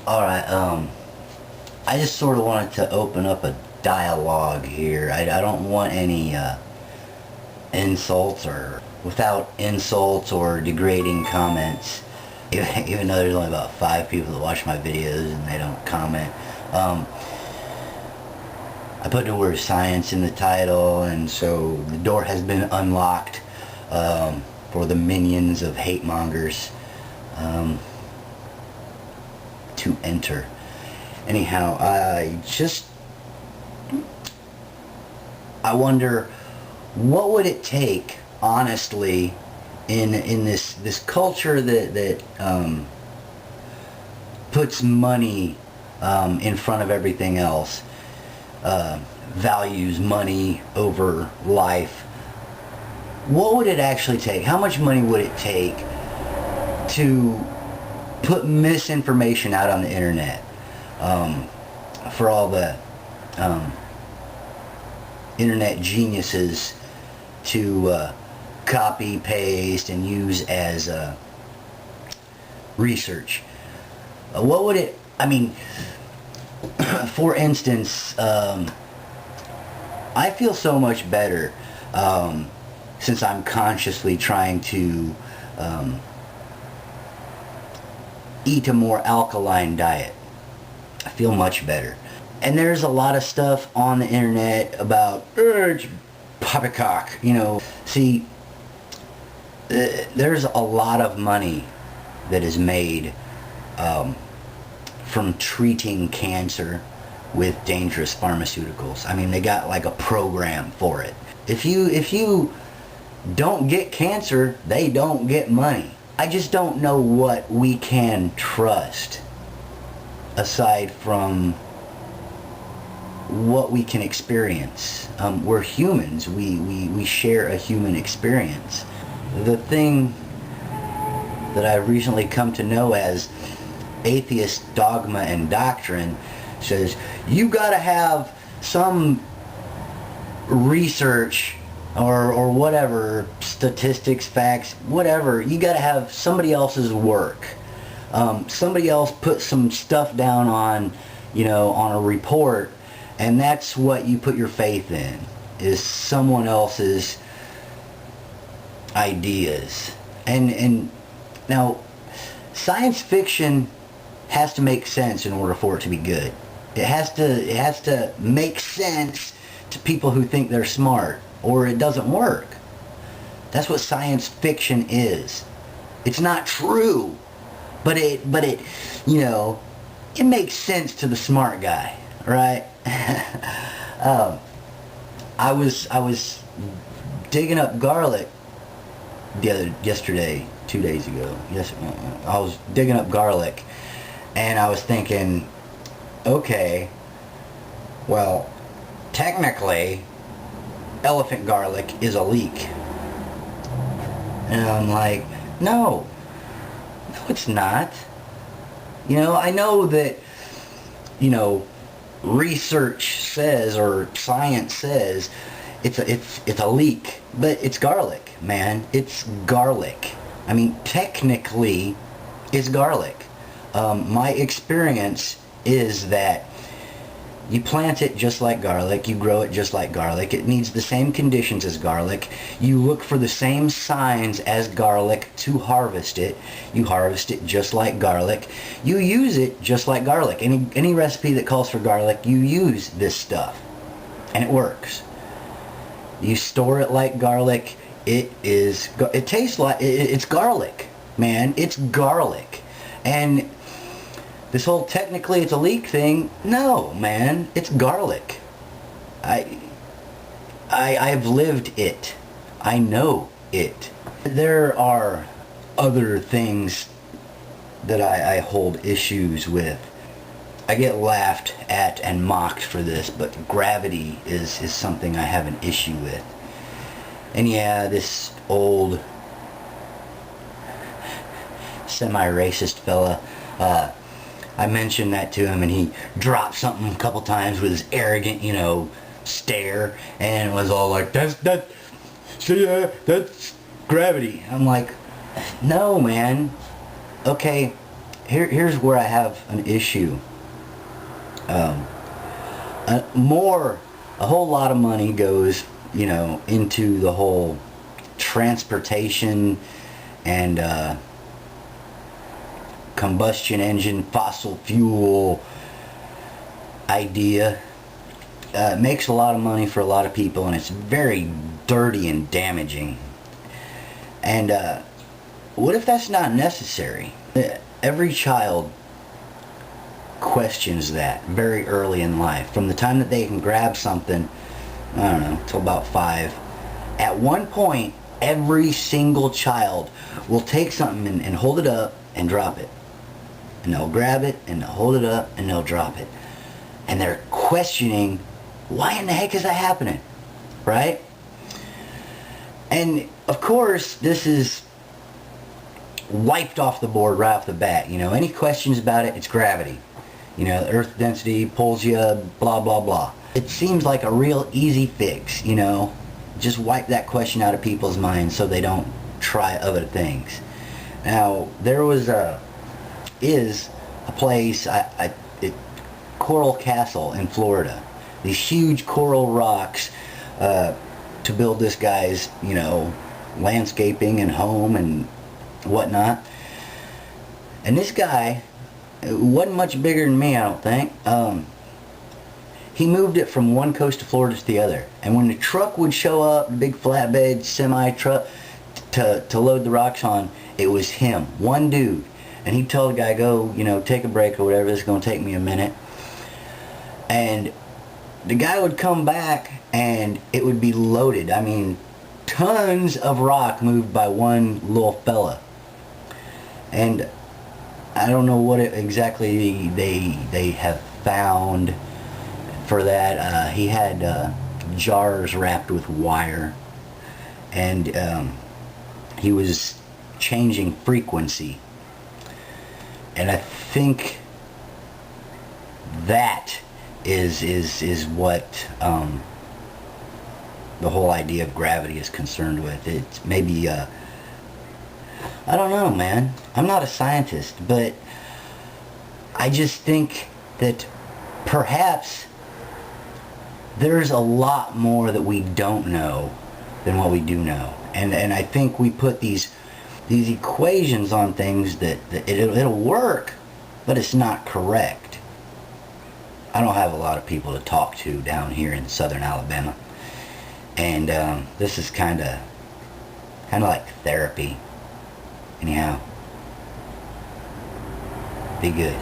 Alright, I just sort of wanted to open up a dialogue here. I don't want any insults or without insults or degrading comments. Even though there's only about 5 people that watch my videos and they don't comment. I put the word science in the title, and so the door has been unlocked for the minions of hate mongers to enter. Anyhow, I wonder what would it take, honestly, in this culture that puts money in front of everything else, values money over life. What would it actually take? How much money would it take to put misinformation out on the internet, for all the internet geniuses to copy, paste, and use as research? What would it, I mean, for instance, I feel so much better since I'm consciously trying to eat a more alkaline diet. I feel much better. And there's a lot of stuff on the internet about poppycock, you know. See, there's a lot of money that is made from treating cancer with dangerous pharmaceuticals. I mean, they got like a program for it. If you don't get cancer, they don't get money. I just don't know what we can trust aside from what we can experience. We're humans. We share a human experience. The thing that I've recently come to know as atheist dogma and doctrine says you gotta have some research or whatever, statistics, facts, whatever. You gotta have somebody else's work. Somebody else put some stuff down on, you know, on a report, and that's what you put your faith in, is someone else's ideas. And now, science fiction has to make sense in order for it to be good. It has to make sense to people who think they're smart, or it doesn't work. That's what science fiction is. It's not true, but it you know, it makes sense to the smart guy, right? I was digging up garlic yesterday, 2 days ago. Yes, I was digging up garlic, and I was thinking, okay, well, technically, elephant garlic is a leek. And I'm like, no, it's not. You know, I know that, you know, research says, or science says, it's a leek, but it's garlic, man. It's garlic. I mean, technically, it's garlic. My experience is that you plant it just like garlic, you grow it just like garlic, it needs the same conditions as garlic, you look for the same signs as garlic to harvest it, you harvest it just like garlic, you use it just like garlic. Any recipe that calls for garlic, you use this stuff, and it works. You store it like garlic, it tastes like, it's garlic, man, it's garlic. And this whole technically it's a leek thing, no, man, it's garlic. I've lived it. I know it. There are other things that I hold issues with. I get laughed at and mocked for this, but gravity is something I have an issue with. And yeah, this old semi-racist fella, I mentioned that to him, and he dropped something a couple times with his arrogant, you know, stare, and was all like, that's gravity. I'm like, no, man. Okay, here's where I have an issue. A whole lot of money goes, into the whole transportation and combustion engine, fossil fuel idea. It makes a lot of money for a lot of people, and it's very dirty and damaging. And what if that's not necessary? Every child questions that very early in life. From the time that they can grab something, I don't know, till about 5. At one point, every single child will take something and hold it up and drop it. And they'll grab it and they'll hold it up and they'll drop it. And they're questioning, why in the heck is that happening? Right? And of course, this is wiped off the board right off the bat. Any questions about it, it's gravity. The earth density pulls you, blah, blah, blah. It seems like a real easy fix, Just wipe that question out of people's minds so they don't try other things. Now, there is a place, Coral Castle in Florida. These huge coral rocks to build this guy's, landscaping and home and whatnot. And this guy wasn't much bigger than me, I don't think. He moved it from one coast of Florida to the other. And when the truck would show up, the big flatbed semi truck to load the rocks on, it was him, one dude. And he'd tell the guy, go, take a break or whatever, this is going to take me a minute. And the guy would come back and it would be loaded. I mean, tons of rock moved by one little fella. And I don't know what exactly they have found for that. He had jars wrapped with wire, and he was changing frequency. And I think that is what the whole idea of gravity is concerned with. It's maybe I don't know, man. I'm not a scientist, but I just think that perhaps there's a lot more that we don't know than what we do know. And I think we put these equations on things that it'll work, but it's not correct. I don't have a lot of people to talk to down here in southern Alabama. And this is kind of like therapy. Anyhow, be good.